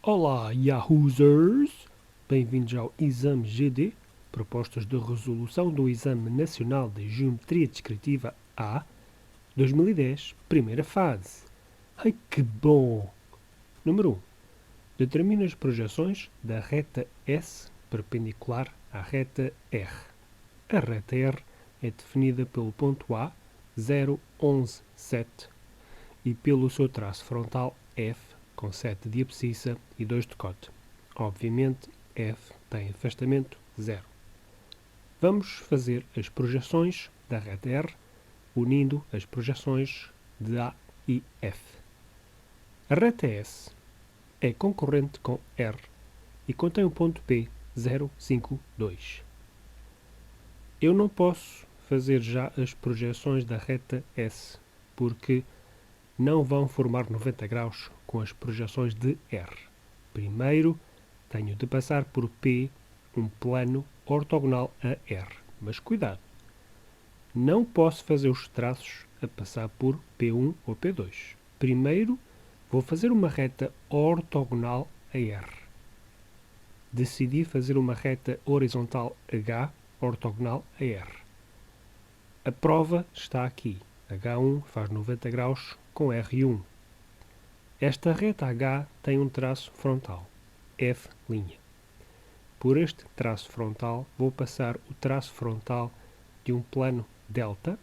Olá, Yahoozers! Bem-vindos ao Exame GD, propostas de resolução do Exame Nacional de Geometria Descritiva A, 2010, primeira fase. Ai, que bom! Número 1. Determina as projeções da reta S perpendicular à reta R. A reta R é definida pelo ponto A, 0, 11, 7, e pelo seu traço frontal F, com 7 de abscissa e 2 de cote. Obviamente, F tem afastamento 0. Vamos fazer as projeções da reta R, unindo as projeções de A e F. A reta S é concorrente com R e contém o ponto P 0, 5, 2. Eu não posso fazer já as projeções da reta S, porque não vão formar 90 graus com as projeções de R. Primeiro, tenho de passar por P, um plano ortogonal a R. Mas cuidado, não posso fazer os traços a passar por P1 ou P2. Primeiro, vou fazer uma reta ortogonal a R. Decidi fazer uma reta horizontal H ortogonal a R. A prova está aqui. H1 faz 90 graus com R1. Esta reta H tem um traço frontal, F'. Por este traço frontal, vou passar o traço frontal de um plano delta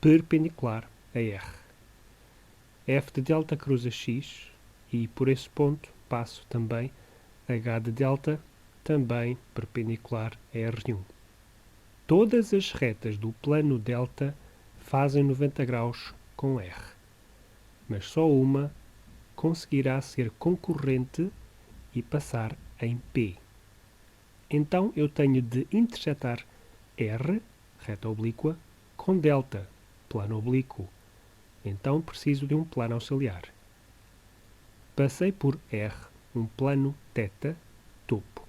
perpendicular a R. F de delta cruza X e por esse ponto passo também H de delta, também perpendicular a R1. Todas as retas do plano delta fazem 90 graus com R, mas só uma conseguirá ser concorrente e passar em P. Então eu tenho de intersetar R, reta oblíqua, com delta, plano oblíquo. Então preciso de um plano auxiliar. Passei por R, um plano θ, topo.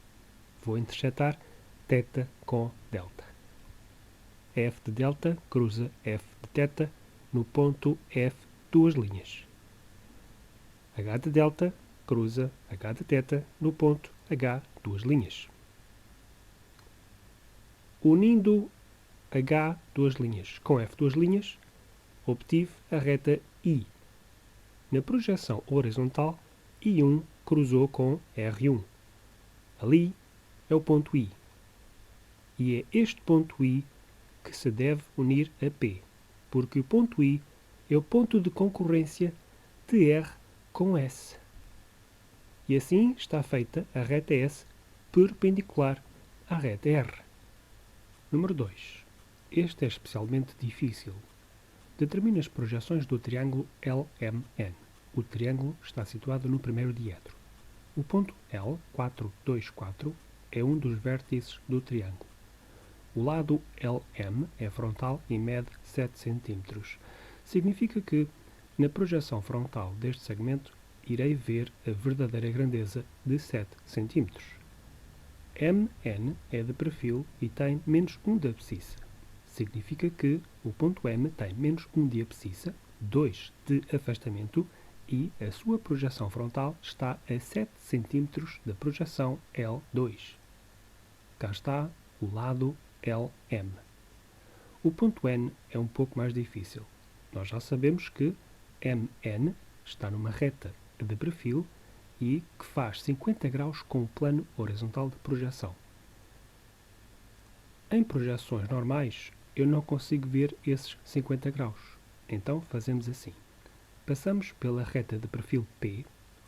Vou intersetar θ com delta. F de delta cruza F de θ no ponto F, duas linhas. H de delta cruza H de θ no ponto H, duas linhas. Unindo H, duas linhas, com F, duas linhas, obtive a reta I. Na projeção horizontal, I1 cruzou com R1. Ali é o ponto I. E é este ponto I que se deve unir a P, porque o ponto I é o ponto de concorrência de R com S. E assim está feita a reta S perpendicular à reta R. Número 2. Este é especialmente difícil. Determina as projeções do triângulo LMN. O triângulo está situado no primeiro diedro. O ponto L, 4, 2, 4, é um dos vértices do triângulo. O lado LM é frontal e mede 7 cm. Significa que, na projeção frontal deste segmento, irei ver a verdadeira grandeza de 7 cm. MN é de perfil e tem menos 1 de abscissa. Significa que o ponto M tem menos 1 de abscissa, 2 de afastamento e a sua projeção frontal está a 7 cm da projeção L2. Cá está o lado LM. O ponto N é um pouco mais difícil. Nós já sabemos que MN está numa reta de perfil e que faz 50 graus com o plano horizontal de projeção. Em projeções normais, eu não consigo ver esses 50 graus. Então fazemos assim. Passamos pela reta de perfil P,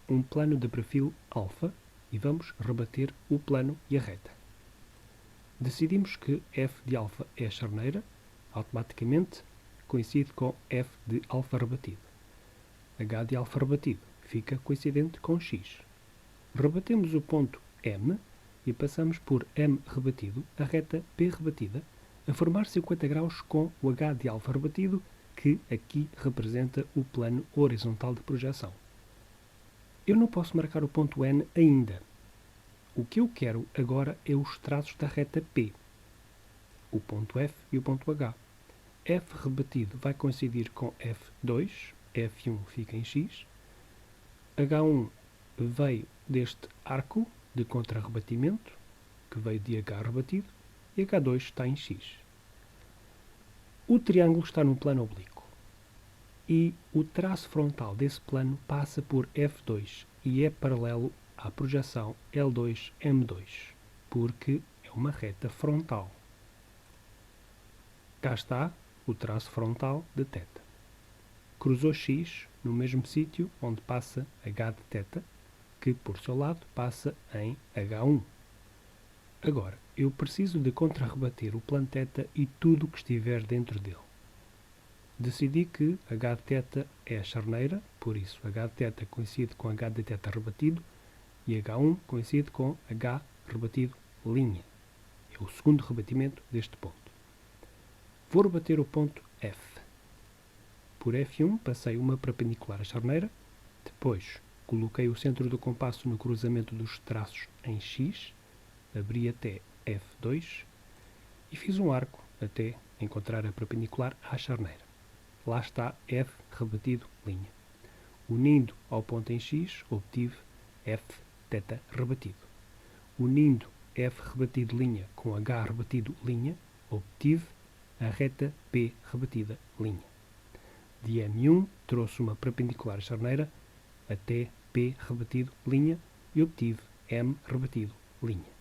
um plano de perfil alfa, e vamos rebater o plano e a reta. Decidimos que F de alfa é a charneira, automaticamente coincide com F de alfa rebatido. H de alfa rebatido fica coincidente com X. Rebatemos o ponto M e passamos por M rebatido, a reta P rebatida, a formar 50 graus com o H de alfa rebatido, que aqui representa o plano horizontal de projeção. Eu não posso marcar o ponto N ainda. O que eu quero agora é os traços da reta P, o ponto F e o ponto H. F rebatido vai coincidir com F2, F1 fica em X, H1 veio deste arco de contrarrebatimento, que veio de H rebatido, e H2 está em X. O triângulo está num plano oblíquo e o traço frontal desse plano passa por F2 e é paralelo à projeção L2-M2, porque é uma reta frontal. Cá está o traço frontal de θ. Cruzou X no mesmo sítio onde passa H de θ, que por seu lado passa em H1. Agora, eu preciso de contrarrebater o plano θ e tudo o que estiver dentro dele. Decidi que H de θ é a charneira, por isso H de θ coincide com H de θ rebatido e H1 coincide com H rebatido linha. É o segundo rebatimento deste ponto. Vou rebater o ponto F. Por F1 passei uma perpendicular à charneira, depois coloquei o centro do compasso no cruzamento dos traços em X, abri até F2 e fiz um arco até encontrar a perpendicular à charneira. Lá está F rebatido linha. Unindo ao ponto em X, obtive F θ rebatido. Unindo F rebatido linha com H rebatido linha, obtive a reta P rebatida linha. De M1 trouxe uma perpendicular à charneira até P rebatido linha e obtive M rebatido linha.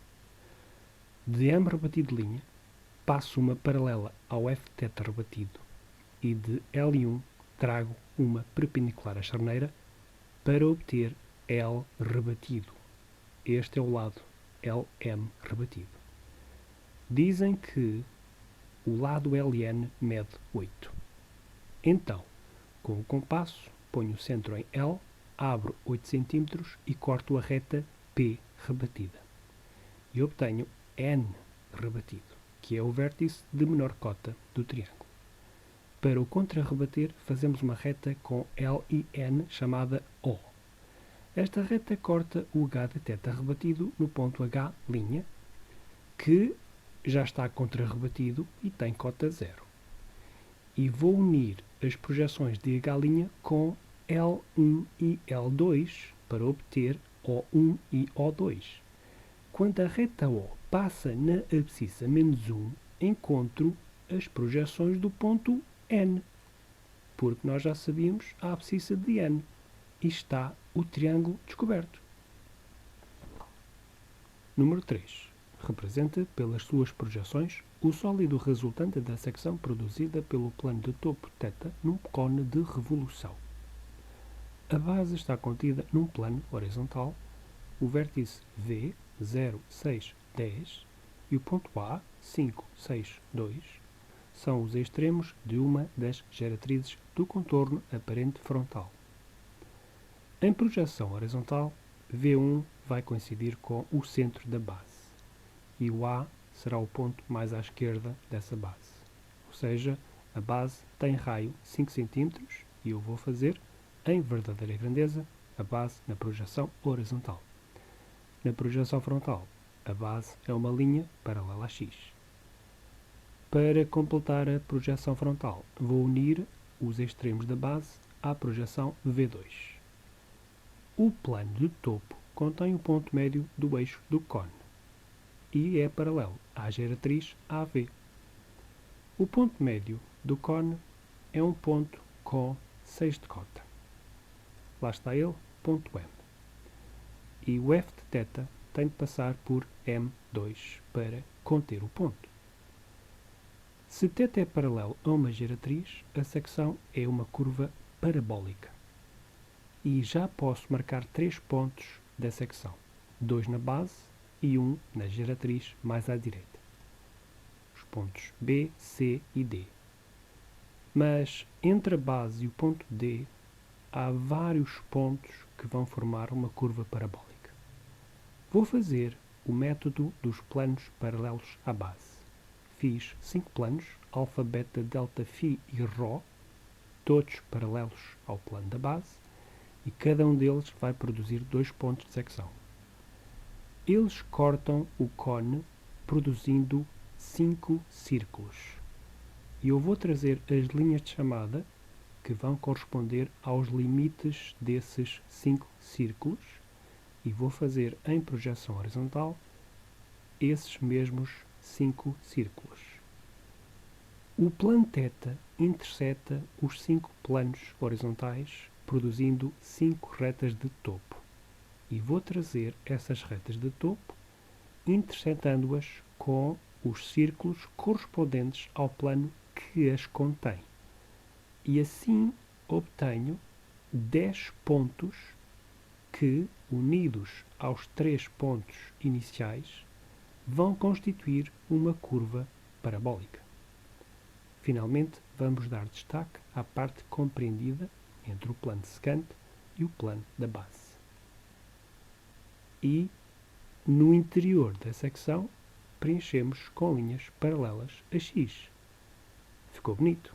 De M rebatido linha, passo uma paralela ao F θ rebatido e de L1 trago uma perpendicular à charneira para obter L rebatido. Este é o lado LM rebatido. Dizem que o lado LN mede 8. Então, com o compasso, ponho o centro em L, abro 8 cm e corto a reta P rebatida. E obtenho N rebatido, que é o vértice de menor cota do triângulo. Para o contrarrebater, fazemos uma reta com L e N chamada O. Esta reta corta o H de θ rebatido no ponto H', que já está contrarrebatido e tem cota 0. E vou unir as projeções de H' com L1 e L2 para obter O1 e O2. Quando a reta O passa na abscissa -1, encontro as projeções do ponto N, porque nós já sabíamos a abscissa de N. E está o triângulo descoberto. Número 3. Representa, pelas suas projeções, o sólido resultante da secção produzida pelo plano de topo θ num cone de revolução. A base está contida num plano horizontal, o vértice V, 0, 6, 10 e o ponto A, 5, 6, 2, são os extremos de uma das geratrizes do contorno aparente frontal. Em projeção horizontal, V1 vai coincidir com o centro da base e o A será o ponto mais à esquerda dessa base. Ou seja, a base tem raio 5 cm e eu vou fazer, em verdadeira grandeza, a base na projeção horizontal. Na projeção frontal, a base é uma linha paralela a X. Para completar a projeção frontal, vou unir os extremos da base à projeção V2. O plano de topo contém o ponto médio do eixo do cone e é paralelo à geratriz AV. O ponto médio do cone é um ponto com 6 de cota. Lá está ele, ponto M. E o F de θ tem de passar por M2 para conter o ponto. Se θ é paralelo a uma geratriz, a secção é uma curva parabólica. E já posso marcar 3 pontos da secção, 2 na base e 1 na geratriz mais à direita. Os pontos B, C e D. Mas entre a base e o ponto D há vários pontos que vão formar uma curva parabólica. Vou fazer o método dos planos paralelos à base. Fiz 5 planos, alfa, beta, delta, φ e ρ, todos paralelos ao plano da base, e cada um deles vai produzir 2 pontos de secção. Eles cortam o cone produzindo 5 círculos. E eu vou trazer as linhas de chamada que vão corresponder aos limites desses 5 círculos e vou fazer em projeção horizontal esses mesmos 5 círculos. O plano θ interseta os 5 planos horizontais, produzindo 5 retas de topo. E vou trazer essas retas de topo, intersetando-as com os círculos correspondentes ao plano que as contém. E assim obtenho 10 pontos que, unidos aos 3 pontos iniciais, vão constituir uma curva parabólica. Finalmente, vamos dar destaque à parte compreendida entre o plano secante e o plano da base. E, no interior da secção, preenchemos com linhas paralelas a X. Ficou bonito.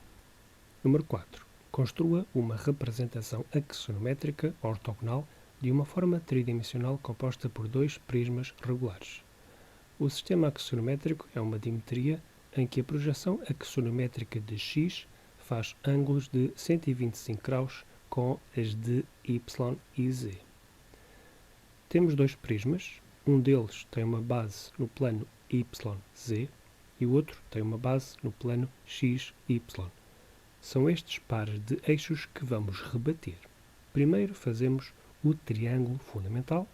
Número 4. Construa uma representação axonométrica ortogonal de uma forma tridimensional composta por 2 prismas regulares. O sistema axonométrico é uma dimetria em que a projeção axonométrica de X faz ângulos de 125 graus com as de Y e Z. Temos 2 prismas, um deles tem uma base no plano YZ e o outro tem uma base no plano XY. São estes pares de eixos que vamos rebater. Primeiro fazemos o triângulo fundamental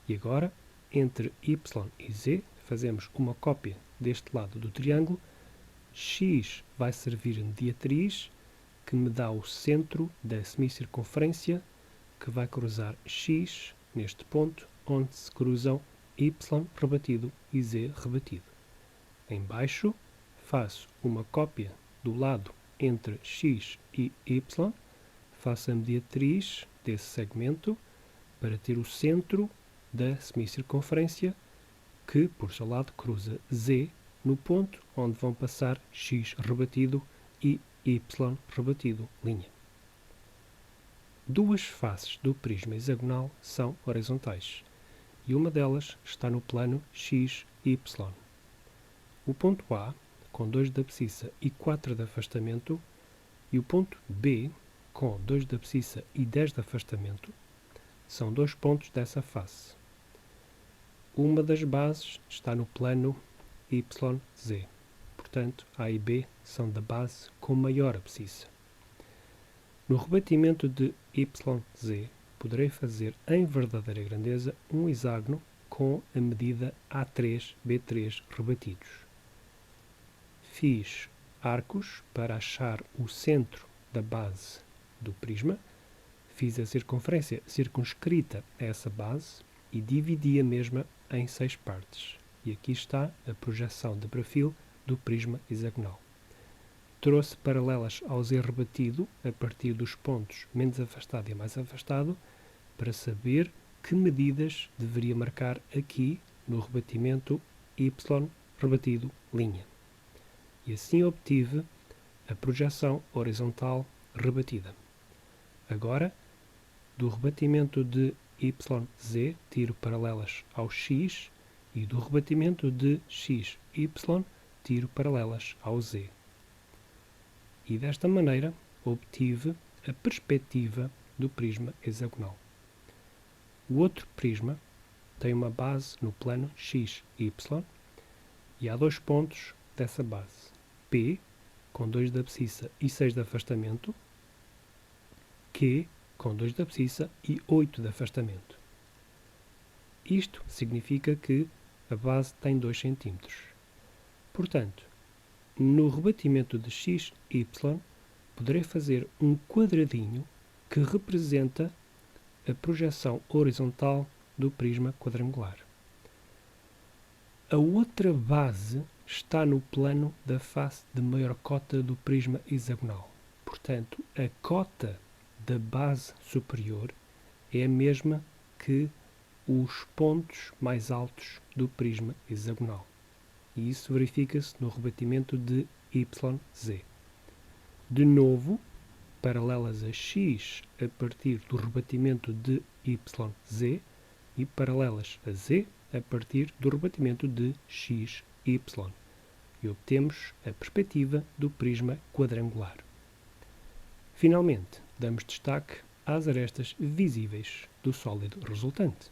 e agora, entre Y e Z, fazemos uma cópia deste lado do triângulo. X vai servir de diretriz que me dá o centro da semicircunferência que vai cruzar X neste ponto onde se cruzam Y rebatido e Z rebatido. Em baixo faço uma cópia do lado entre X e Y, faço a mediatriz desse segmento para ter o centro da semicircunferência que, por seu lado, cruza Z no ponto onde vão passar X rebatido e Y rebatido, linha. Duas faces do prisma hexagonal são horizontais e uma delas está no plano XY. O ponto A, com 2 de abscissa e 4 de afastamento, e o ponto B, com 2 de abscissa e 10 de afastamento, são 2 pontos dessa face. Uma das bases está no plano YZ, portanto A e B são da base com maior abscissa. No rebatimento de YZ, poderei fazer em verdadeira grandeza um hexágono com a medida A3-B3 rebatidos. Fiz arcos para achar o centro da base do prisma, fiz a circunferência circunscrita a essa base e dividi a mesma em 6 partes. E aqui está a projeção de perfil do prisma hexagonal. Trouxe paralelas ao Z rebatido a partir dos pontos menos afastado e mais afastado para saber que medidas deveria marcar aqui no rebatimento Y rebatido linha. E assim obtive a projeção horizontal rebatida. Agora, do rebatimento de YZ, tiro paralelas ao X e do rebatimento de XY, tiro paralelas ao Z. E desta maneira, obtive a perspectiva do prisma hexagonal. O outro prisma tem uma base no plano XY e há 2 pontos dessa base. P, com 2 de abscissa e 6 de afastamento, Q, com 2 de abscissa e 8 de afastamento. Isto significa que a base tem 2 cm. Portanto, no rebatimento de XY, poderei fazer um quadradinho que representa a projeção horizontal do prisma quadrangular. A outra base está no plano da face de maior cota do prisma hexagonal. Portanto, a cota da base superior é a mesma que os pontos mais altos do prisma hexagonal. E isso verifica-se no rebatimento de YZ. De novo, paralelas a X a partir do rebatimento de YZ e paralelas a Z a partir do rebatimento de XY. E obtemos a perspectiva do prisma quadrangular. Finalmente, damos destaque às arestas visíveis do sólido resultante.